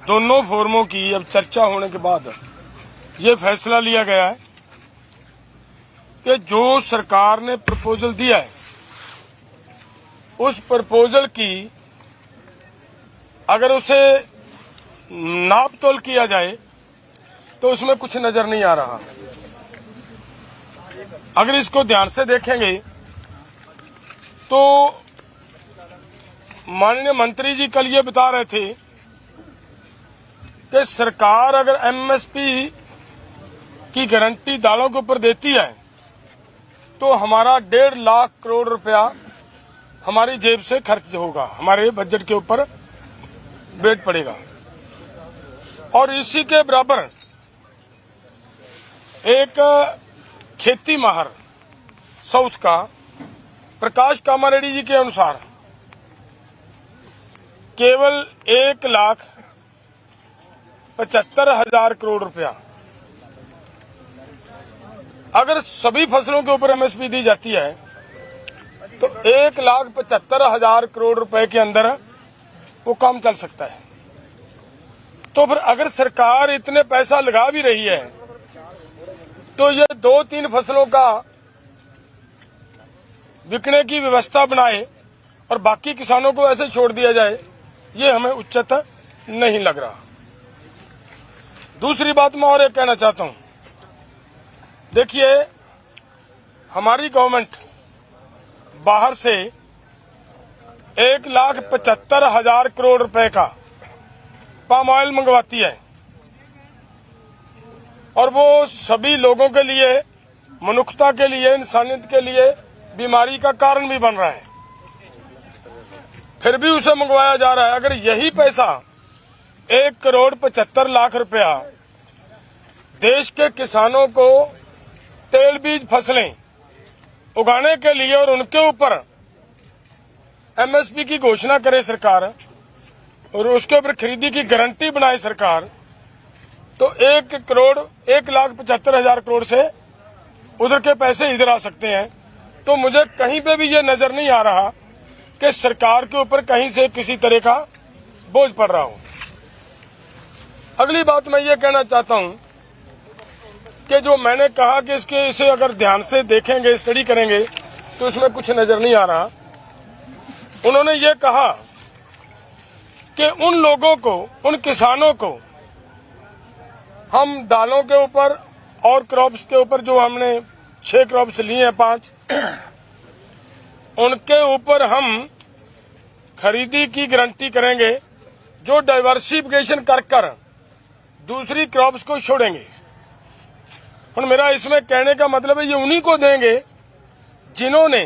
दोनों फोरमों की अब चर्चा होने के बाद ये फैसला लिया गया है कि जो सरकार ने प्रपोजल दिया है उस प्रपोजल की अगर उसे नाप तोल किया जाए तो उसमें कुछ नजर नहीं आ रहा। अगर इसको ध्यान से देखेंगे तो माननीय मंत्री जी कल ये बता रहे थे कि सरकार अगर एमएसपी की गारंटी दालों के ऊपर देती है तो हमारा 1.5 लाख करोड़ रुपया हमारी जेब से खर्च होगा, हमारे बजट के ऊपर वेट पड़ेगा। और इसी के बराबर एक खेती माहर साउथ का प्रकाश कामारेड्डी जी के अनुसार केवल 1,75,000 करोड़ रुपया अगर सभी फसलों के ऊपर एमएसपी दी जाती है तो 1,75,000 करोड़ रुपए के अंदर वो काम चल सकता है। तो फिर अगर सरकार इतने पैसा लगा भी रही है तो ये 2-3 फसलों का बिकने की व्यवस्था बनाए और बाकी किसानों को ऐसे छोड़ दिया जाए, ये हमें उचित नहीं लग रहा। दूसरी बात मैं और एक कहना चाहता हूं, देखिए हमारी गवर्नमेंट बाहर से 1,75,000 करोड़ रुपए का पाम ऑयल मंगवाती है और वो सभी लोगों के लिए, मनुष्यता के लिए, इंसानियत के लिए बीमारी का कारण भी बन रहा है, फिर भी उसे मंगवाया जा रहा है। अगर यही पैसा 1,75,00,000 रुपया देश के किसानों को तेल बीज फसलें उगाने के लिए और उनके ऊपर एमएसपी की घोषणा करे सरकार और उसके ऊपर खरीदी की गारंटी बनाए सरकार, तो 1,75,000 करोड़ से उधर के पैसे इधर आ सकते हैं। तो मुझे कहीं पे भी ये नजर नहीं आ रहा कि सरकार के ऊपर कहीं से किसी तरह का बोझ पड़ रहा हो। अगली बात मैं ये कहना चाहता हूं कि जो मैंने कहा कि इसे अगर ध्यान से देखेंगे, स्टडी करेंगे तो इसमें कुछ नजर नहीं आ रहा। उन्होंने ये कहा कि उन लोगों को, उन किसानों को हम दालों के ऊपर और क्रॉप्स के ऊपर जो हमने 6 क्रॉप्स लिए हैं 5, उनके ऊपर हम खरीदी की गारंटी करेंगे जो डाइवर्सिफिकेशन कर दूसरी क्रॉप्स को छोड़ेंगे। और मेरा इसमें कहने का मतलब है ये उन्हीं को देंगे जिन्होंने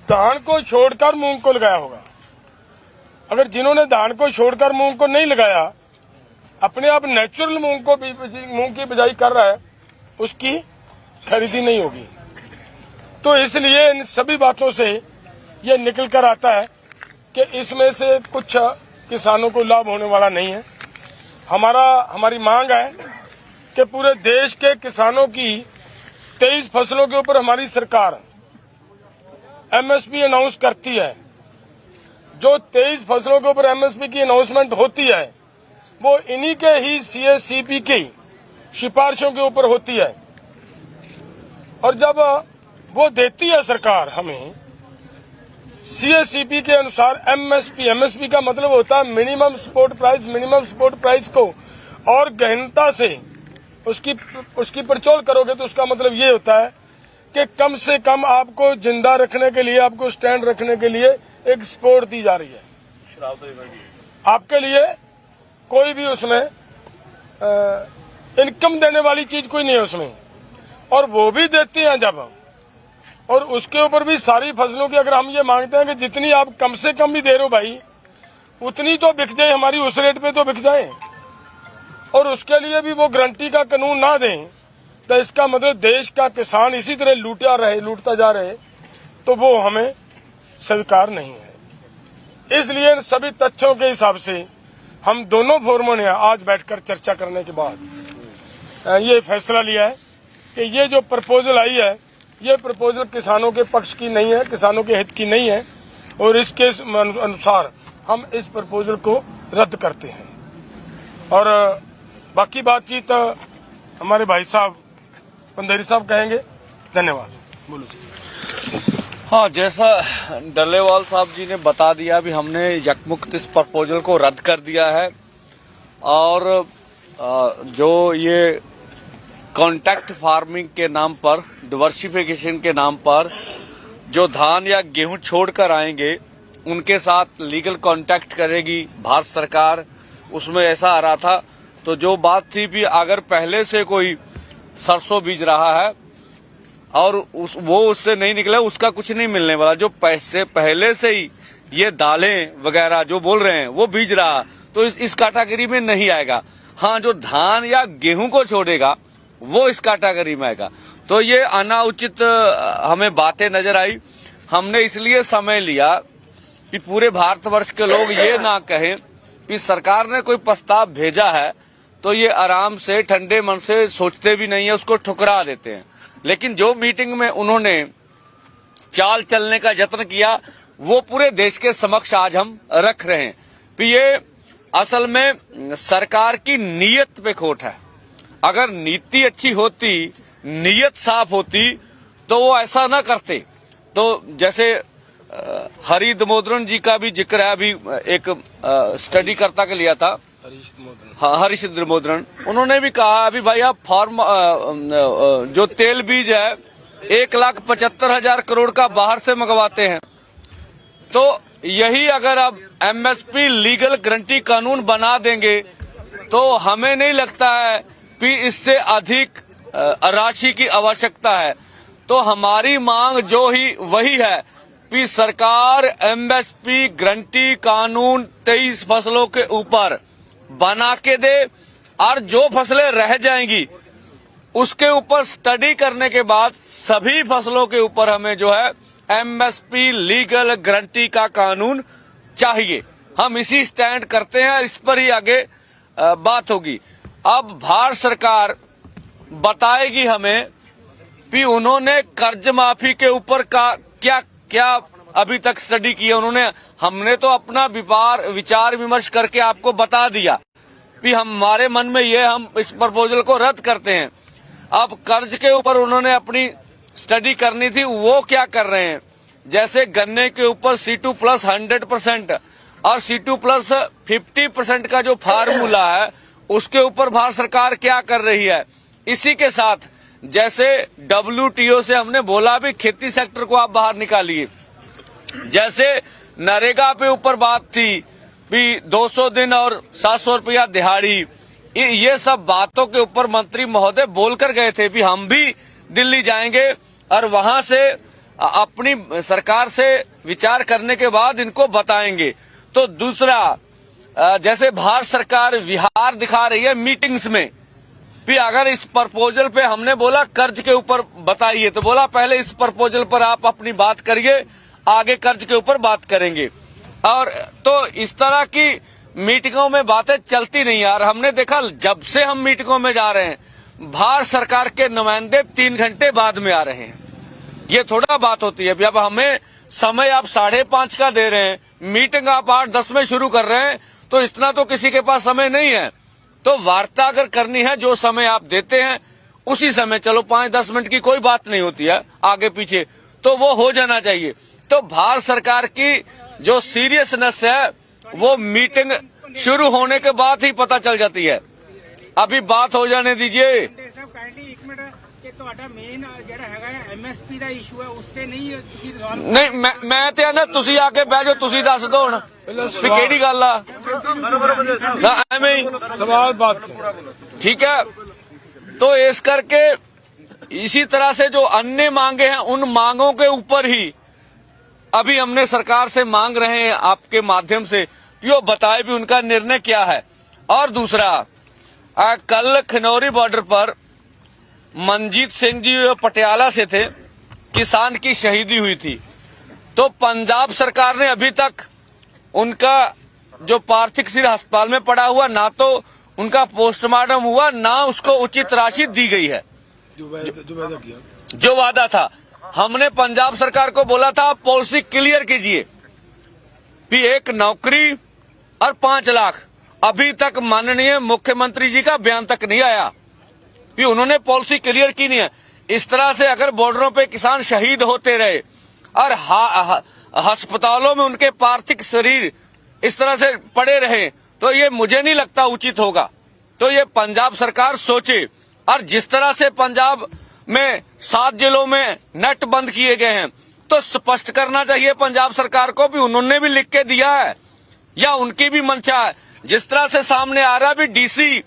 धान को छोड़कर मूंग को लगाया होगा। अगर जिन्होंने धान को छोड़कर मूंग को नहीं लगाया, अपने आप नेचुरल मूंग की बिजाई कर रहा है, उसकी खरीदी नहीं होगी। तो इसलिए इन सभी बातों से ये निकल कर आता है कि इसमें से कुछ किसानों को लाभ होने वाला नहीं है। हमारी मांग है कि पूरे देश के किसानों की 23 फसलों के ऊपर हमारी सरकार एमएसपी अनाउंस करती है। जो 23 फसलों के ऊपर एमएसपी की अनाउंसमेंट होती है वो इन्हीं के ही सीएससीपी की सिफारिशों के ऊपर होती है। और जब वो देती है सरकार हमें सीएससीपी के अनुसार एमएसपी का मतलब होता है मिनिमम सपोर्ट प्राइस को और गहनता से उसकी पड़चोल करोगे तो उसका मतलब ये होता है कि कम से कम आपको जिंदा रखने के लिए, आपको स्टैंड रखने के लिए एक सपोर्ट दी जा रही है। आपके लिए कोई भी उसमें इनकम देने वाली चीज कोई नहीं है उसमें, और वो भी देती हैं जब, और उसके ऊपर भी सारी फसलों की अगर हम ये मांगते हैं कि जितनी आप कम से कम भी दे रहे हो भाई, उतनी तो बिक जाए, हमारी उस रेट पे तो बिक जाए, और उसके लिए भी वो गारंटी का कानून ना दें, तो इसका मतलब देश का किसान इसी तरह लूटता जा रहे, तो वो हमें स्वीकार नहीं है। इसलिए इन सभी तथ्यों के हिसाब से हम दोनों फोरमों ने आज बैठकर चर्चा करने के बाद ये फैसला लिया है कि ये जो प्रपोजल आई है, ये प्रपोजल किसानों के पक्ष की नहीं है, किसानों के हित की नहीं है, और इसके अनुसार हम इस प्रपोजल को रद्द करते हैं। और बाकी बातचीत हमारे भाई साहब पंदेरी साहब कहेंगे। धन्यवाद। बोलो जी। हाँ, जैसा डल्लेवाल साहब जी ने बता दिया, भी हमने यकमुक्त इस प्रपोजल को रद्द कर दिया है। और जो ये कॉन्ट्रैक्ट फार्मिंग के नाम पर, डिवर्सिफिकेशन के नाम पर जो धान या गेहूं छोड़कर आएंगे, उनके साथ लीगल कॉन्ट्रैक्ट करेगी भारत सरकार। उसमें ऐसा आ रहा था, तो जो बात थी भी अगर पहले से कोई सरसों बीज रहा है और वो उससे नहीं निकला, उसका कुछ नहीं मिलने वाला। जो पैसे पहले से ही ये दालें वगैरह जो बोल रहे हैं वो बीज रहा, तो इस कैटेगरी में नहीं आएगा। हाँ, जो धान या गेहूं को छोड़ेगा वो इस कैटेगरी में आएगा। तो ये अनाउचित हमें बातें नजर आई। हमने इसलिए समय लिया कि पूरे भारतवर्ष के लोग ये ना कहें कि सरकार ने कोई प्रस्ताव भेजा है तो ये आराम से ठंडे मन से सोचते भी नहीं है, उसको ठुकरा देते हैं। लेकिन जो मीटिंग में उन्होंने चाल चलने का यत्न किया, वो पूरे देश के समक्ष आज हम रख रहे हैं कि ये असल में सरकार की नीयत पे खोट है। अगर नीति अच्छी होती, नीयत साफ होती, तो वो ऐसा ना करते। तो जैसे हरि दामोदरन जी का भी जिक्र है, अभी एक स्टडी करता के लिया था, हरीश दामोदरन, उन्होंने भी कहा अभी भाई आप फार्म जो तेल बीज है 1,75,000 करोड़ का बाहर से मंगवाते हैं। तो यही अगर अब एमएसपी लीगल गारंटी कानून बना देंगे तो हमें नहीं लगता है कि इससे अधिक राशि की आवश्यकता है। तो हमारी मांग जो ही वही है कि सरकार एमएसपी गारंटी कानून 23 फसलों के ऊपर बना के दे, और जो फसलें रह जाएंगी उसके ऊपर स्टडी करने के बाद सभी फसलों के ऊपर हमें जो है एमएसपी लीगल गारंटी का कानून चाहिए। हम इसी स्टैंड करते हैं, इस पर ही आगे बात होगी। अब भारत सरकार बताएगी हमें कि उन्होंने कर्ज माफी के ऊपर का क्या क्या अभी तक स्टडी की है उन्होंने। हमने तो अपना विचार विमर्श करके आपको बता दिया कि हमारे मन में ये, हम इस प्रपोजल को रद्द करते हैं। अब कर्ज के ऊपर उन्होंने अपनी स्टडी करनी थी, वो क्या कर रहे हैं। जैसे गन्ने के ऊपर C2+ 100% और C2+ 50% का जो फार्मूला है, उसके ऊपर भारत सरकार क्या कर रही है। इसी के साथ जैसे WTO से हमने बोला भी खेती सेक्टर को आप बाहर निकालिए, जैसे नरेगा पे ऊपर बात थी भी 200 दिन और 700 रुपया दिहाड़ी, ये सब बातों के ऊपर मंत्री महोदय बोलकर गए थे भी हम भी दिल्ली जाएंगे और वहां से अपनी सरकार से विचार करने के बाद इनको बताएंगे। तो दूसरा, जैसे भारत सरकार विहार दिखा रही है मीटिंग्स में भी, अगर इस प्रपोजल पे हमने बोला कर्ज के ऊपर बताइए, तो बोला पहले इस प्रपोजल पर आप अपनी बात करिए, आगे कर्ज के ऊपर बात करेंगे। और तो इस तरह की मीटिंगों में बातें चलती नहीं यार। हमने देखा जब से हम मीटिंगों में जा रहे हैं, भारत सरकार के नुमाइंदे 3 घंटे बाद में आ रहे हैं। ये थोड़ा बात होती है। अब हमें समय आप 5:30 का दे रहे हैं, मीटिंग आप 8:10 में शुरू कर रहे हैं, तो इतना तो किसी के पास समय नहीं है। तो वार्ता अगर करनी है, जो समय आप देते हैं उसी समय, चलो 5-10 मिनट की कोई बात नहीं होती है आगे पीछे, तो वो हो जाना चाहिए। तो भारत सरकार की जो सीरियसनेस है वो मीटिंग शुरू होने के बाद ही पता चल जाती है। अभी बात हो जाने दीजिए। नहीं, मैं तो ना तुसी आके बह जाओ, तुसी दस दो हुण भी केड़ी गल आ ना, एवें ही सवाल बात से। ठीक है। तो इस करके इसी तरह से जो अन्य मांगे हैं, उन मांगों के ऊपर ही अभी हमने सरकार से मांग रहे हैं आपके माध्यम से कि वो बताए भी उनका निर्णय क्या है। और दूसरा, कल खनौरी बॉर्डर पर मनजीत सिंह जी पटियाला से थे, किसान की शहीदी हुई थी। तो पंजाब सरकार ने अभी तक उनका जो पार्थिव शरीर अस्पताल में पड़ा हुआ, ना तो उनका पोस्टमार्टम हुआ, ना उसको उचित राशि दी गई है। जो वादा था, हमने पंजाब सरकार को बोला था आप पॉलिसी क्लियर कीजिए। भी एक नौकरी और 5 लाख। अभी तक माननीय मुख्यमंत्री जी का बयान तक नहीं आया भी उन्होंने पॉलिसी क्लियर की नहीं है। इस तरह से अगर बॉर्डरों पे किसान शहीद होते रहे और अस्पतालों में उनके पार्थिव शरीर इस तरह से पड़े रहे तो ये मुझे नहीं लगता उचित होगा। तो ये पंजाब सरकार सोचे। और जिस तरह से पंजाब में 7 जिलों में नेट बंद किए गए हैं तो स्पष्ट करना चाहिए पंजाब सरकार को भी उन्होंने भी लिख के दिया है या उनकी भी मंशा है। जिस तरह से सामने आ रहा है भी डीसी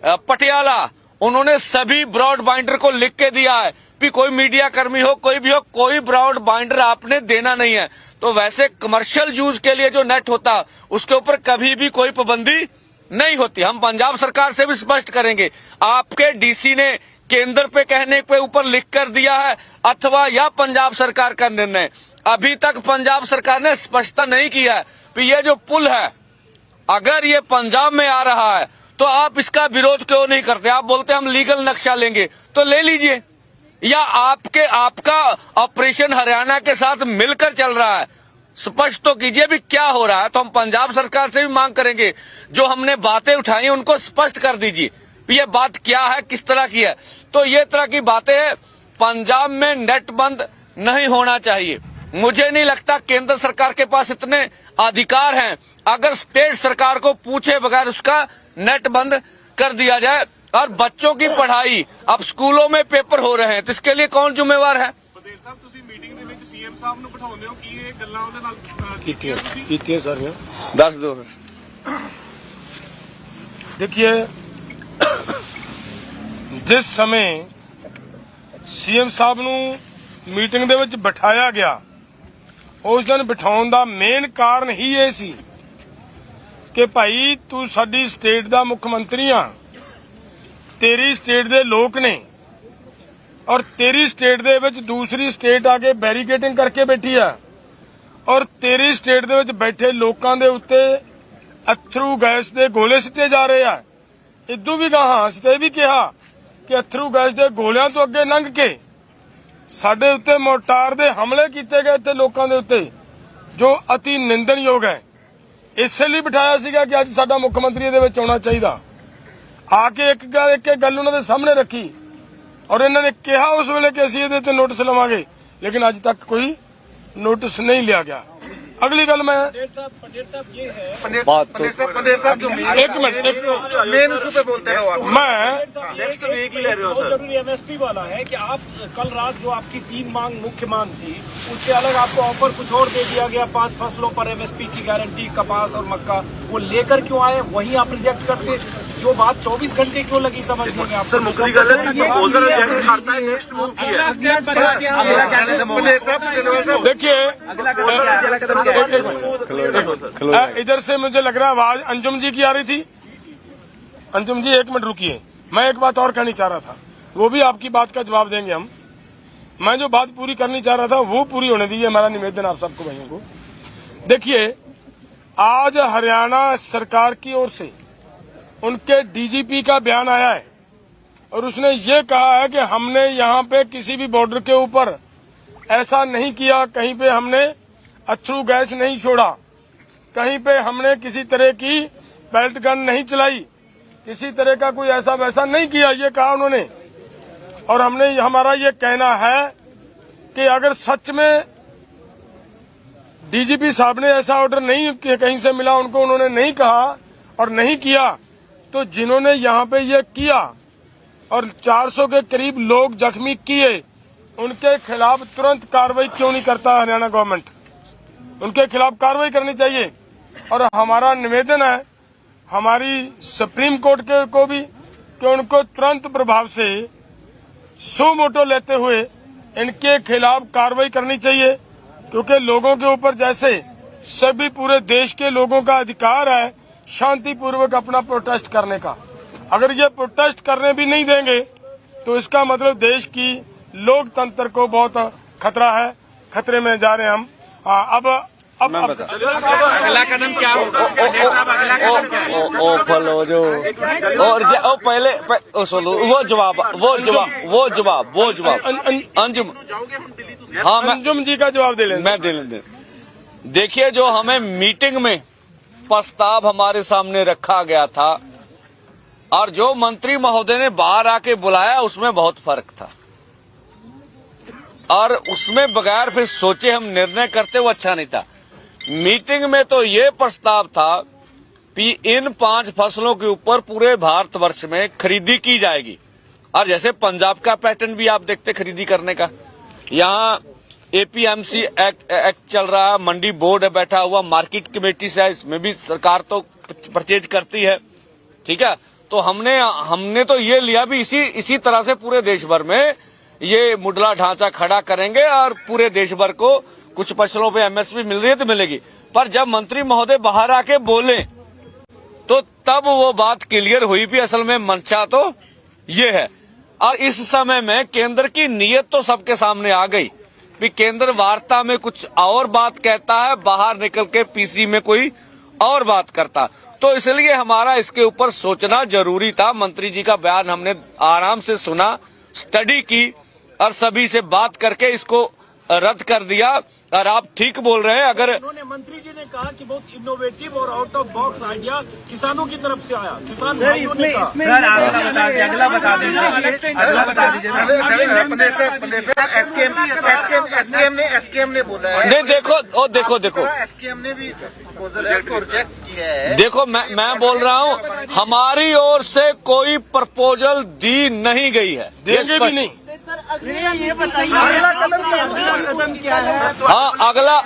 पटियाला उन्होंने सभी ब्रॉड बाइंडर को लिख के दिया है कि कोई मीडिया कर्मी हो कोई भी हो, कोई ब्रॉड बाइंडर आपने देना नहीं है। तो वैसे कमर्शियल यूज के लिए जो नेट होता उसके ऊपर कभी भी कोई पाबंदी नहीं होती। हम पंजाब सरकार से भी स्पष्ट करेंगे। आपके डीसी ने केंद्र पे कहने पे ऊपर लिख कर दिया है अथवा या पंजाब सरकार का निर्णय। अभी तक पंजाब सरकार ने स्पष्टता नहीं किया है कि ये जो पुल है अगर ये पंजाब में आ रहा है तो आप इसका विरोध क्यों नहीं करते। आप बोलते हम लीगल नक्शा लेंगे तो ले लीजिए, या आपका ऑपरेशन हरियाणा के साथ मिलकर चल रहा है, स्पष्ट तो कीजिए भी क्या हो रहा है। तो हम पंजाब सरकार से भी मांग करेंगे जो हमने बातें उठाई उनको स्पष्ट कर दीजिए ये बात क्या है, किस तरह की है। तो ये तरह की बातें पंजाब में नेट बंद नहीं होना चाहिए। मुझे नहीं लगता केंद्र सरकार के पास इतने अधिकार हैं। अगर स्टेट सरकार को पूछे बगैर उसका नेट बंद कर दिया जाए और बच्चों की पढ़ाई अब स्कूलों में पेपर हो रहे हैं तो इसके लिए कौन जिम्मेवार है। मीटिंग ਦੇ ਵਿੱਚ ਸੀਐਮ ਸਾਹਿਬ ਨੂੰ ਬਿਠਾਉਂਦੇ ਹੋ ਕੀ ਇਹ ਗੱਲਾਂ ਉਹਦੇ ਨਾਲ ਕੀਤੀਆਂ ਸਾਰੀਆਂ दस दो। देखिए जिस समय सीएम साहब ਨੂੰ ਮੀਟਿੰਗ ਦੇ ਵਿੱਚ ਬਿਠਾਇਆ ਗਿਆ ਉਸ ਦਿਨ ਬਿਠਾਉਣ ਦਾ ਮੇਨ ਕਾਰਨ ਹੀ ਇਹ ਸੀ ਕਿ ਭਾਈ ਤੂੰ ਸਾਡੀ ਸਟੇਟ ਦਾ ਮੁੱਖ ਮੰਤਰੀ ਆ, ਤੇਰੀ ਸਟੇਟ ਦੇ ਲੋਕ ਨੇ ਔਰ ਤੇਰੀ ਸਟੇਟ ਦੇ ਵਿੱਚ ਦੂਸਰੀ ਸਟੇਟ ਆ ਕੇ ਬੈਰੀਕੇਡਿੰਗ ਕਰਕੇ ਬੈਠੀ ਆ ਔਰ ਤੇਰੀ ਸਟੇਟ ਦੇ ਵਿੱਚ ਬੈਠੇ ਲੋਕਾਂ ਦੇ ਉੱਤੇ ਅਥਰੂ ਗੈਸ ਦੇ ਗੋਲੇ ਸਿੱਟੇ ਜਾ ਰਹੇ ਆ। ਇਦੋਂ ਵੀ ਗਾਹਾਂ ਅਸੀਂ ਇਹ ਵੀ ਕਿਹਾ ਕਿ ਅਥਰੂ ਗੈਸ ਦੇ ਗੋਲਿਆਂ ਤੋਂ ਅੱਗੇ ਲੰਘ ਕੇ ਸਾਡੇ ਉੱਤੇ ਮੋਰਟਾਰ ਦੇ ਹਮਲੇ ਕੀਤੇ ਗਏ ਇੱਥੇ ਲੋਕਾਂ ਦੇ ਉੱਤੇ ਜੋ ਅਤੀ ਨਿੰਦਣਯੋਗ ਹੈ। ਇਸੇ ਲਈ ਬਿਠਾਇਆ ਸੀਗਾ ਕਿ ਅੱਜ ਸਾਡਾ ਮੁੱਖ ਮੰਤਰੀ ਇਹਦੇ ਵਿੱਚ ਆਉਣਾ ਚਾਹੀਦਾ। ਆ ਕੇ ਇੱਕ ਗੱਲ ਉਹਨਾਂ ਦੇ ਸਾਹਮਣੇ ਰੱਖੀ ਔਰ ਇਹਨਾਂ ਨੇ ਕਿਹਾ ਉਸ ਵੇਲੇ ਕਿ ਅਸੀਂ ਇਹਦੇ ਤੇ ਨੋਟਿਸ ਲਵਾਂਗੇ, ਲੇਕਿਨ ਅੱਜ ਤੱਕ ਕੋਈ नोटिस नहीं लिया गया। अगली गल मैं पंडेर साहब ये है पंडेर साहब जो एक मिनट मेन इशू पे बोलते रहो आप। मैं नेक्स्ट वीक ही ले रहे हो सर। जरूरी एमएसपी वाला है कि आप कल रात जो आपकी 3 मांग मुख्य मांग थी उसके अलग आपको ऑफर कुछ और दे दिया गया 5 फसलों पर एमएसपी की गारंटी कपास और मक्का, वो लेकर क्यों आए वहीं आप रिजेक्ट करते। जो बात 24 घंटे क्यों लगी समझने में आप सर मुकरी गल है प्रपोजल रिजेक्ट करता है नेक्स्ट मूव की है। पंडेर साहब देखिए इधर से मुझे लग रहा है आवाज अंजुम जी की आ रही थी। अंजुम जी एक मिनट रुकिए, मैं एक बात और कहनी चाह रहा था, वो भी आपकी बात का जवाब देंगे हम। मैं जो बात पूरी करनी चाह रहा था वो पूरी होने दीजिए, हमारा निवेदन आप सबको भाइयों को। देखिए आज हरियाणा सरकार की ओर से उनके डीजीपी का बयान आया है और उसने ये कहा है कि हमने यहाँ पे किसी भी बॉर्डर के ऊपर ऐसा नहीं किया, कहीं पे हमने अथरू गैस नहीं छोड़ा, कहीं पे हमने किसी तरह की बेल्ट गन नहीं चलाई, किसी तरह का कोई ऐसा वैसा नहीं किया, ये कहा उन्होंने। और हमने हमारा ये कहना है कि अगर सच में डीजीपी साहब ने ऐसा ऑर्डर नहीं कहीं से मिला उनको, उन्होंने नहीं कहा और नहीं किया, तो जिन्होंने यहाँ पे ये किया और 400 के करीब लोग जख्मी किए उनके खिलाफ तुरंत कार्रवाई क्यों नहीं करता हरियाणा गवर्नमेंट। उनके खिलाफ कार्रवाई करनी चाहिए। और हमारा निवेदन है हमारी सुप्रीम कोर्ट को भी कि उनको तुरंत प्रभाव से सो मोटो लेते हुए इनके खिलाफ कार्रवाई करनी चाहिए, क्योंकि लोगों के ऊपर जैसे सभी पूरे देश के लोगों का अधिकार है शांतिपूर्वक अपना प्रोटेस्ट करने का, अगर ये प्रोटेस्ट करने भी नहीं देंगे तो इसका मतलब देश की लोकतंत्र को बहुत खतरा है, खतरे में जा रहे हैं हम। अब अगला कदम क्या होगा अगला कदम क्या है? ओ फलो जो और पहले सुनो वो जवाब अंजुम। हाँ अंजुम जी का जवाब दे लें। मैं दे लें। देखिए, जो हमें मीटिंग में प्रस्ताव हमारे सामने रखा गया था और जो मंत्री महोदय ने बाहर आके बुलाया, उसमें बहुत फर्क था। और उसमें बगैर फिर सोचे हम निर्णय करते, वो अच्छा नहीं था। मीटिंग में तो ये प्रस्ताव था कि इन 5 फसलों के ऊपर पूरे भारतवर्ष में खरीदी की जाएगी। और जैसे पंजाब का पैटर्न भी आप देखते खरीदी करने का, यहाँ एपीएमसी एक्ट चल रहा है, मंडी बोर्ड है बैठा हुआ, मार्केट कमेटी से है, इसमें भी सरकार तो परचेज करती है, ठीक है। तो हमने तो ये लिया भी इसी तरह से पूरे देश भर में ये मुडला ढांचा खड़ा करेंगे और पूरे देश भर को कुछ फसलों पे एमएसपी मिल रही है तो मिलेगी। पर जब मंत्री महोदय बाहर आके बोले तो तब वो बात क्लियर हुई भी असल में मंशा तो ये है। और इस समय में केंद्र की नीयत तो सबके सामने आ गई भी केंद्र वार्ता में कुछ और बात कहता है, बाहर निकल के पीसी में कोई और बात करता। तो इसलिए हमारा इसके ऊपर सोचना जरूरी था। मंत्री जी का बयान हमने आराम से सुना, स्टडी की और सभी से बात करके इसको रद्द कर दिया। और आप ठीक बोल रहे हैं, अगर उन्होंने मंत्री जी ने कहा कि बहुत इनोवेटिव और आउट ऑफ बॉक्स आइडिया किसानों की तरफ से आया, किसान भाइयों ने कहा। सर अगला बता दीजिए। एसकेएम ने बोला है। नहीं, देखो एसकेएम ने भी प्रोजेक्ट किया है। देखो, मैं बोल रहा हूँ हमारी ओर से कोई प्रपोजल दी नहीं गई है, देंगे भी नहीं। सर ये बताइए अगला कदम क्या है? हाँ, अगला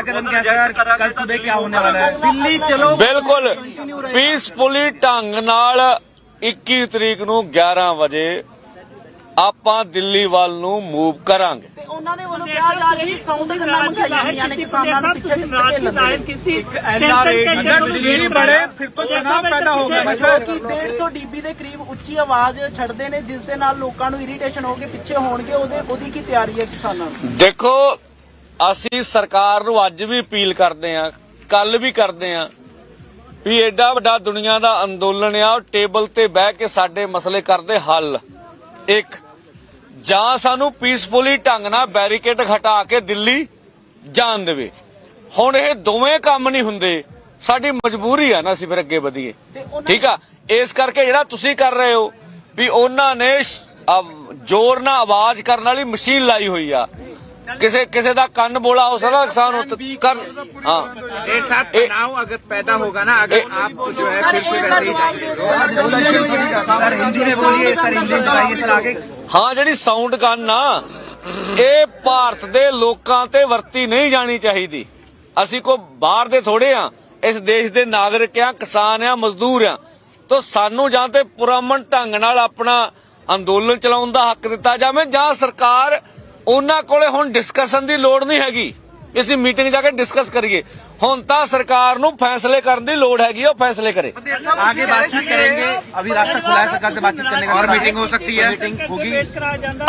कदम क्या है? कल सुबह क्या होने वाला है? दिल्ली चलो। बिल्कुल पीसफुली ढंग नाल 21 ਤਰੀਕ ਨੂੰ 11 ਵਜੇ ਆਪਾਂ ਦਿੱਲੀ ਵੱਲ ਨੂੰ ਮੂਵ ਕਰਾਂਗੇ। ਤੇ ਉਹਨਾਂ ਨੇ ਉਹਨੂੰ ਕਿਹਾ ਜਾ ਰਿਹਾ ਕਿ ਸੌਂਦ ਗੱਲਾਂ ਮਖਾਈਆਂ ਹੋਈਆਂ ਨੇ ਕਿਸਾਨਾਂ ਨੂੰ ਪਿੱਛੇ फिर तो तनाव पैदा होगा। ਕਿ 150 ਡੀਬੀ ਦੇ ਕਰੀਬ ਉੱਚੀ ਆਵਾਜ਼ ਛੱਡਦੇ ਨੇ ਜਿਸ ਦੇ ਨਾਲ ਲੋਕਾਂ ਨੂੰ ਇਰੀਟੇਸ਼ਨ ਹੋ ਕੇ ਪਿੱਛੇ ਹੋਣਗੇ, ਉਹਦੀ ਕੀ ਤਿਆਰੀ ਹੈ ਕਿਸਾਨਾਂ ਨੂੰ? ਦੇਖੋ, ਅਸੀਂ ਸਰਕਾਰ ਨੂੰ ਅੱਜ ਵੀ ਅਪੀਲ ਕਰਦੇ ਆਂ, ਕੱਲ ਵੀ ਕਰਦੇ ਆਂ ਵੀ ਐਡਾ ਵੱਡਾ ਦੁਨੀਆ ਦਾ ਅੰਦੋਲਨ ਆ, ਉਹ ਟੇਬਲ ਤੇ ਬਹਿ ਕੇ ਸਾਡੇ ਮਸਲੇ ਕਰਦੇ ਹੱਲ। ਇੱਕ ਜਾਂ ਸਾਨੂੰ ਪੀਸਫੁਲੀ ਢੰਗ ਨਾਲ ਬੈਰੀਕੇਡ ਹਟਾ ਕੇ ਦਿੱਲੀ ਜਾਣ ਦੇਵੇ। ਹੁਣ ਇਹ ਦੋਵੇਂ ਕੰਮ ਨਹੀਂ ਹੁੰਦੇ, ਸਾਡੀ ਮਜਬੂਰੀ ਆ ਨਾ ਅਸੀਂ ਫਿਰ ਅੱਗੇ ਵਧੀਏ, ਠੀਕ ਆ। ਇਸ ਕਰਕੇ ਜਿਹੜਾ ਤੁਸੀਂ ਕਰ ਰਹੇ ਹੋ ਵੀ ਉਹਨਾਂ ਨੇ ਜ਼ੋਰ ਨਾਲ ਆਵਾਜ਼ ਕਰਨ ਵਾਲੀ ਮਸ਼ੀਨ ਲਾਈ ਹੋਈ ਆ, किसी का कन्न बोला हो सकता किसान कर। हाँ, तनाव अगर पैदा होगा ना, अगर आप जो है फिर से वैसे ही जाएंगे। हाँ, जी साउंड गन आ ਇਹ ਭਾਰਤ ਦੇ ਲੋਕਾਂ ਤੇ ਵਰਤੀ ਨਹੀਂ ਜਾਣੀ ਚਾਹੀਦੀ। ਅਸੀਂ ਕੋ ਬਾਹਰ ਦੇ ਥੋੜੇ ਆ, ਇਸ ਦੇਸ਼ ਦੇ ਨਾਗਰਿਕ ਆ, ਕਿਸਾਨ ਆ, ਮਜ਼ਦੂਰ ਆ। ਤਾਂ ਸਾਨੂੰ ਜਾਂ ਤੇ ਪੁਰਅਮਨ ਢੰਗ ਨਾਲ ਆਪਣਾ ਅੰਦੋਲਨ ਚਲਾਉਣ ਦਾ ਹੱਕ ਦਿੱਤਾ ਜਾਵੇ, ਜਾਂ ਸਰਕਾਰ ਉਹਨਾਂ ਕੋਲੇ ਹੁਣ ਡਿਸਕਸ਼ਨ ਦੀ ਲੋੜ ਨਹੀਂ ਹੈਗੀ, ਅਸੀਂ ਮੀਟਿੰਗ ਜਾ ਕੇ ਡਿਸਕਸ ਕਰੀਏ। ਹੁਣ ਤਾਂ ਸਰਕਾਰ ਨੂੰ फैसले करने की लोड़ हैगी, वो फैसले करे। आगे बातचीत करेंगे, अभी रास्ता खुला है सरकार से बातचीत करने का। और मीटिंग हो सकती है, मीटिंग होगी।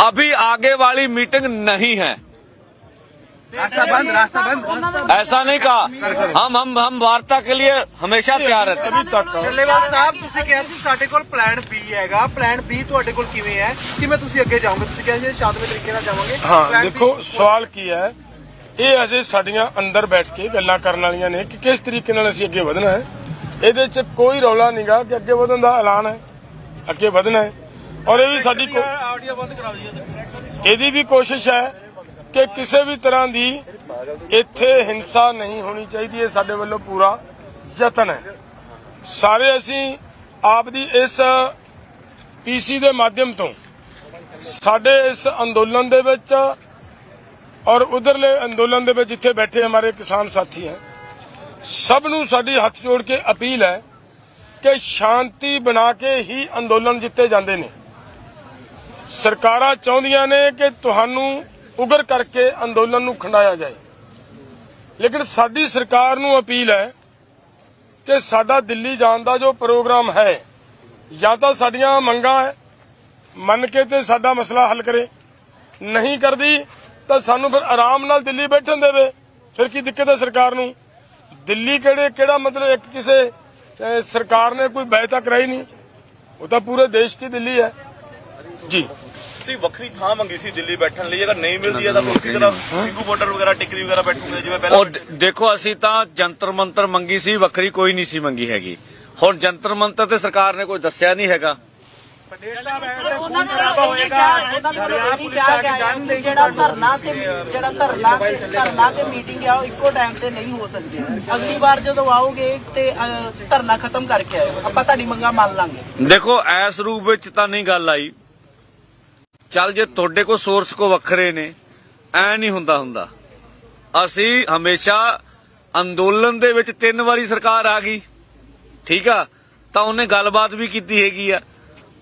अभी आगे वाली मीटिंग नहीं है, रास्ता बंद। ऐसा नहीं कहा। हम वार्ता के लिए हमेशा तैयार रहते हैं। ਡੱਲੇਵਾਲ ਸਾਹਿਬ, ਤੁਸੀਂ ਕਿਹਾ ਸੀ ਸਾਡੇ ਕੋਲ ਪਲਾਨ ਬੀ ਹੈਗਾ, ਪਲਾਨ ਬੀ ਤੁਹਾਡੇ ਕੋਲ ਕਿਵੇਂ ਹੈ? ਕਿਵੇਂ ਤੁਸੀਂ ਅੱਗੇ ਜਾਓਗੇ? ਤੁਸੀਂ ਕਿਹਾ ਸੀ ਸ਼ਾਂਤਮਈ ਤਰੀਕੇ ਨਾਲ ਜਾਵਾਂਗੇ। ਹਾਂ, ਦੇਖੋ ਸਵਾਲ ਕੀ ਹੈ, ਇਹ ਅਜੇ ਸਾਡੀਆਂ ਅੰਦਰ ਬੈਠ ਕੇ ਗੱਲਾਂ ਕਰਨ ਵਾਲੀਆਂ ਨੇ ਕਿ ਕਿਸ ਤਰੀਕੇ ਨਾਲ ਅਸੀਂ ਅੱਗੇ ਵਧਣਾ ਹੈ। ਇਹਦੇ 'ਚ ਕੋਈ ਰੌਲਾ ਨਹੀਂਗਾ ਕਿ ਅੱਗੇ ਵਧਣ ਦਾ ਐਲਾਨ ਹੈ, ਅੱਗੇ ਵਧਣਾ ਹੈ। ਔਰ ਇਹ ਵੀ ਸਾਡੀ ਇਹਦੀ ਵੀ ਕੋਸ਼ਿਸ਼ ਹੈ ਕਿ ਕਿਸੇ ਵੀ ਤਰ੍ਹਾਂ ਦੀ ਇੱਥੇ ਹਿੰਸਾ ਨਹੀਂ ਹੋਣੀ ਚਾਹੀਦੀ। ਇਹ ਸਾਡੇ ਵੱਲੋਂ ਪੂਰਾ ਯਤਨ ਹੈ। ਸਾਰੇ ਅਸੀਂ ਆਪ ਦੀ ਇਸ ਪੀਸੀ ਦੇ ਮਾਧਿਅਮ ਤੋਂ ਸਾਡੇ ਇਸ ਅੰਦੋਲਨ ਦੇ ਵਿੱਚ ਔਰ ਉਧਰਲੇ ਅੰਦੋਲਨ ਦੇ ਵਿੱਚ ਜਿੱਥੇ ਬੈਠੇ हमारे किसान साथी हैं, ਸਭ ਨੂੰ ਸਾਡੀ ਹੱਥ ਜੋੜ ਕੇ ਅਪੀਲ ਹੈ ਕਿ ਸ਼ਾਂਤੀ ਬਣਾ ਕੇ ਹੀ ਅੰਦੋਲਨ ਜਿੱਤੇ ਜਾਂਦੇ ਨੇ। ਸਰਕਾਰਾਂ ਚਾਹੁੰਦੀਆਂ ਨੇ ਕਿ ਤੁਹਾਨੂੰ ਉਗਰ ਕਰਕੇ ਅੰਦੋਲਨ ਨੂੰ ਖੰਡਾਇਆ ਜਾਏ, ਲੇਕਿਨ ਸਾਡੀ ਸਰਕਾਰ ਨੂੰ ਅਪੀਲ ਹੈ ਕਿ ਸਾਡਾ ਦਿੱਲੀ ਜਾਣ ਦਾ ਜੋ ਪ੍ਰੋਗਰਾਮ ਹੈ, ਜਾਂ ਤਾਂ ਸਾਡੀਆਂ ਮੰਗਾਂ ਮੰਨ ਕੇ ਤੇ ਸਾਡਾ ਮਸਲਾ ਹੱਲ ਕਰੇ, ਨਹੀਂ ਕਰਦੀ ਤਾਂ ਸਾਨੂੰ ਫਿਰ ਆਰਾਮ ਨਾਲ ਦਿੱਲੀ ਬੈਠਣ ਦੇਵੇ। ਫਿਰ ਕੀ ਦਿੱਕਤ ਹੈ ਸਰਕਾਰ ਨੂੰ? ਦਿੱਲੀ ਕਿਹੜਾ ਮਤਲਬ ਇੱਕ ਕਿਸੇ ਸਰਕਾਰ ਨੇ ਕੋਈ ਬੈਠਕ ਕਰਾਈ ਨਹੀਂ, ਉਹ ਤਾਂ ਪੂਰੇ ਦੇਸ਼ ਦੀ ਦਿੱਲੀ ਹੈ ਜੀ। ਤੁਸੀਂ ਵੱਖਰੀ ਥਾਂ ਮੰਗੀ ਸੀ ਦਿੱਲੀ ਬੈਠਣ ਲਈ, ਅਗਰ ਨਹੀਂ ਮਿਲਦੀ ਹੈ ਤਾਂ ਉਸੇ ਤਰ੍ਹਾਂ ਸਿੰਘੂ ਬਾਰਡਰ ਵਗੈਰਾ ਟਿਕਰੀ ਵਗੈਰਾ ਬੈਠੂਗੇ ਜਿਵੇਂ ਪਹਿਲਾਂ ਔਰ ਦੇਖੋ ਅਸੀਂ ਤਾਂ ਜੰਤਰ ਮੰਤਰ ਮੰਗੀ ਸੀ, ਵੱਖਰੀ ਕੋਈ ਨਹੀਂ ਸੀ ਮੰਗੀ ਹੈਗੀ। ਹੁਣ ਜੰਤਰ ਮੰਤਰ ਤੇ ਸਰਕਾਰ ਨੇ ਕੋਈ ਦੱਸਿਆ ਨਹੀਂ ਹੈਗਾ। ਉਹਨਾਂ ਦੇ ਵੱਲੋਂ ਇਹ ਕਿਹਾ ਗਿਆ ਹੈ ਕਿ ਜਿਹੜਾ ਧਰਨਾ ਤੇ ਮੀਟਿੰਗ ਆ ਉਹ ਇੱਕੋ ਟਾਈਮ ਤੇ ਨਹੀਂ ਹੋ ਸਕਦੀ। ਅਗਲੀ ਵਾਰ ਜਦੋਂ ਆਓਗੇ ਤੇ ਧਰਨਾ ਖਤਮ ਕਰਕੇ ਆਇਓ, ਆਪਾਂ ਤੁਹਾਡੀ ਮੰਗਾਂ ਮੰਨ ਲਾਂਗੇ। ਦੇਖੋ ਇਸ ਰੂਪ ਵਿੱਚ ਤਾਂ ਨਹੀਂ ਗੱਲ ਆਈ। ਚੱਲ ਜੇ ਤੁਹਾਡੇ ਕੋਲ ਸੋਰਸ ਕੋ ਵੱਖਰੇ ਨੇ, ਐ ਨਹੀਂ ਹੁੰਦਾ। ਅਸੀਂ ਹਮੇਸ਼ਾ ਅੰਦੋਲਨ ਦੇ ਵਿੱਚ 3 ਵਾਰੀ ਸਰਕਾਰ ਆ ਗਈ, ਠੀਕ ਆ, ਤਾਂ ਉਹਨੇ ਗੱਲਬਾਤ ਵੀ ਕੀਤੀ ਹੈਗੀ ਆ।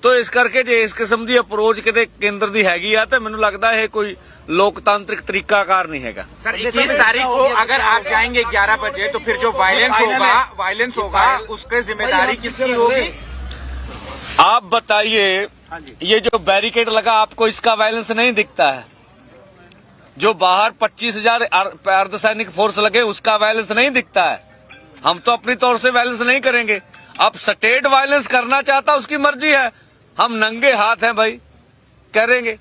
तो इस करके जे इस किस्म की अप्रोच किते केंद्र दी हैगी आ, तो मैनूं लगदा है कोई लोकतांत्रिक तरीकाकार नहीं हैगा। सर 21 तारीख को अगर आप जाएंगे 11 बजे तो फिर जो वायलेंस होगा उसकी जिम्मेदारी किसकी होगी? आप बताइए, ये जो बैरिकेड लगा आपको इसका वायलेंस नहीं दिखता है? जो बाहर 25,000 अर्धसैनिक फोर्स लगे उसका वायलेंस नहीं दिखता है? हम तो अपनी तौर से वायलेंस नहीं करेंगे। अब स्टेट वायलेंस करना चाहता उसकी मर्जी है, हम नंगे हाथ हैं भाई, करेंगे।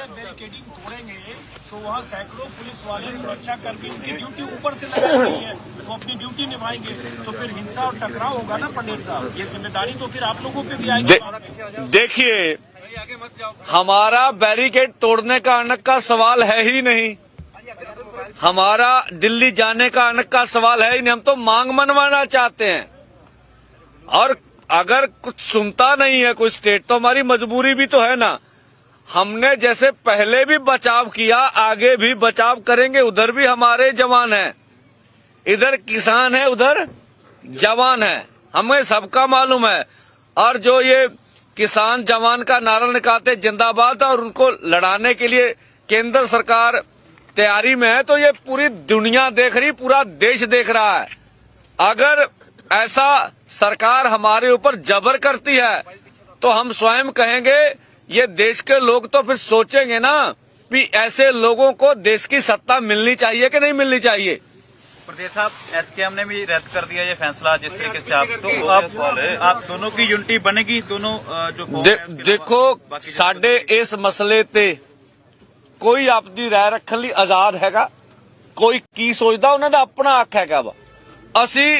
बैरिकेडिंग तोड़ेंगे तो वहाँ सैकड़ों पुलिस वाले सुरक्षा कर्मी उनकी ड्यूटी ऊपर से लगाई गई है, वो अपनी ड्यूटी निभाएंगे, तो फिर हिंसा और टकराव होगा ना पंडित साहब। ये जिम्मेदारी तो फिर आप लोगों पे भी आएगी। देखिए, हमारा बैरिकेड तोड़ने का अनक का सवाल है ही नहीं, हमारा दिल्ली जाने का अनक का सवाल है ही नहीं। हम तो मांग मनवाना चाहते हैं, और अगर कुछ सुनता नहीं है कोई स्टेट तो हमारी मजबूरी भी तो है ना। हमने जैसे पहले भी बचाव किया, आगे भी बचाव करेंगे। उधर भी हमारे जवान हैं, इधर किसान है, उधर जवान है, हमें सबका मालूम है। और जो ये किसान जवान का नारा निकालते जिंदाबाद, और उनको लड़ाने के लिए केंद्र सरकार तैयारी में है, तो ये पूरी दुनिया देख रही, पूरा देश देख रहा है। अगर ऐसा सरकार हमारे ऊपर जबर करती है तो हम स्वयं कहेंगे, ये देश के लोग तो फिर सोचेंगे ना कि ऐसे लोगों को देश की सत्ता मिलनी चाहिए कि नहीं मिलनी चाहिए। प्रदेश साहब, एसकेएम ने भी रद्द कर दिया ये फैसला जिस तरीके से आप दोनों की यूनिटी बनेगी, दोनों जो देखो साडे इस मसले ते कोई आपदी राय रखण लई आजाद हैगा, कोई की सोचदा उन्हां दा अपना हक हैगा वा। ਅਸੀਂ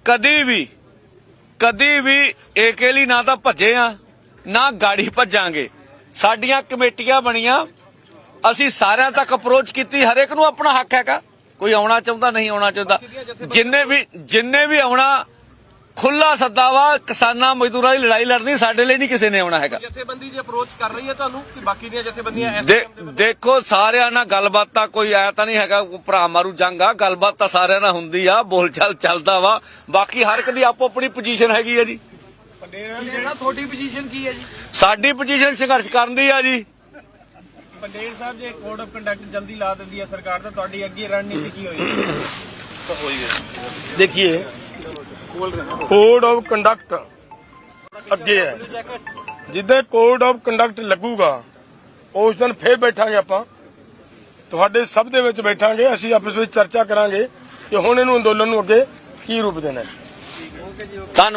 ਕਦੀ ਵੀ ਇਕੱਲੀ ਨਾ ਤਾਂ ਭੱਜੇ ਆ, ਨਾ ਗਾੜੀ ਭੱਜਾਂਗੇ। ਸਾਡੀਆਂ ਕਮੇਟੀਆਂ ਬਣੀਆਂ, ਅਸੀਂ ਸਾਰਿਆਂ ਤੱਕ ਅਪਰੋਚ ਕੀਤੀ, ਹਰੇਕ ਨੂੰ ਆਪਣਾ ਹੱਕ ਹੈਗਾ, ਕੋਈ ਆਉਣਾ ਚਾਹੁੰਦਾ ਨਹੀਂ ਆਉਣਾ ਚਾਹੁੰਦਾ। ਜਿੰਨੇ ਵੀ ਆਉਣਾ ਖੁੱਲਾ ਸੱਦਾ ਵਾ, ਕਿਸਾਨਾਂ ਮਜ਼ਦੂਰਾਂ ਦੀ ਲੜਾਈ ਲੜਨੀ, ਸਾਡੇ ਲਈ ਨਹੀਂ ਕਿਸੇ ਨੇ ਆਉਣਾ ਹੈਗਾ। ਜਥੇਬੰਦੀ ਦੀ ਅਪਰੋਚ ਕਰ ਰਹੀ ਹੈ ਤੁਹਾਨੂੰ ਕਿ ਬਾਕੀ ਦੀਆਂ ਜਥੇਬੰਦੀਆਂ ਦੇਖੋ ਸਾਰਿਆਂ ਨਾਲ ਗੱਲਬਾਤ ਤਾਂ ਕੋਈ ਆਇਆ ਤਾਂ ਨਹੀਂ ਹੈਗਾ, ਭਰਾ ਮਾਰੂ ਜੰਗ ਆ, ਗੱਲਬਾਤ ਤਾਂ ਸਾਰਿਆਂ ਨਾਲ ਹੁੰਦੀ ਆ, ਬੋਲਚਾਲ ਚੱਲਦਾ ਵਾ। ਬਾਕੀ ਹਰ ਇੱਕ ਦੀ ਆਪੋ ਆਪਣੀ ਪੋਜੀਸ਼ਨ ਹੈਗੀ ਆ ਜੀ। ਤੁਹਾਡੀ ਪੋਜੀਸ਼ਨ ਕੀ ਹੈ ਜੀ? ਸਾਡੀ ਪੋਜੀਸ਼ਨ ਸੰਘਰਸ਼ ਕਰਨ ਦੀ ਆ ਜੀ। ਪੰਡੇਰ ਸਾਹਿਬ, ਜੇ ਕੋਡ ਆਫ ਕੰਡਕਟ ਜਲਦੀ ਲਾ ਦਿੰਦੀ ਹੈ ਸਰਕਾਰ, ਤਾਂ ਤੁਹਾਡੀ ਅੱਗੇ ਰਣਨੀਤੀ ਕੀ ਹੋਏਗੀ? देखिए, ਕੋਡ ਆਫ ਕੰਡਕਟ ਅੱਗੇ ਹੈ, ਜਿੱਦਾਂ ਕੋਡ ਆਫ ਕੰਡਕਟ ਲੱਗੂਗਾ ਉਸ ਦਿਨ ਫੇਰ ਬੈਠਾਂਗੇ ਆਪਾਂ, ਤੁਹਾਡੇ ਸਭ ਦੇ ਵਿੱਚ ਬੈਠਾਂਗੇ, ਅਸੀਂ ਆਪਸ ਵਿੱਚ ਚਰਚਾ ਕਰਾਂਗੇ ਕਿ ਹੁਣ ਇਹਨੂੰ ਅੰਦੋਲਨ ਨੂੰ ਅੱਗੇ ਕੀ ਰੂਪ ਦੇਣਾ ਹੈ।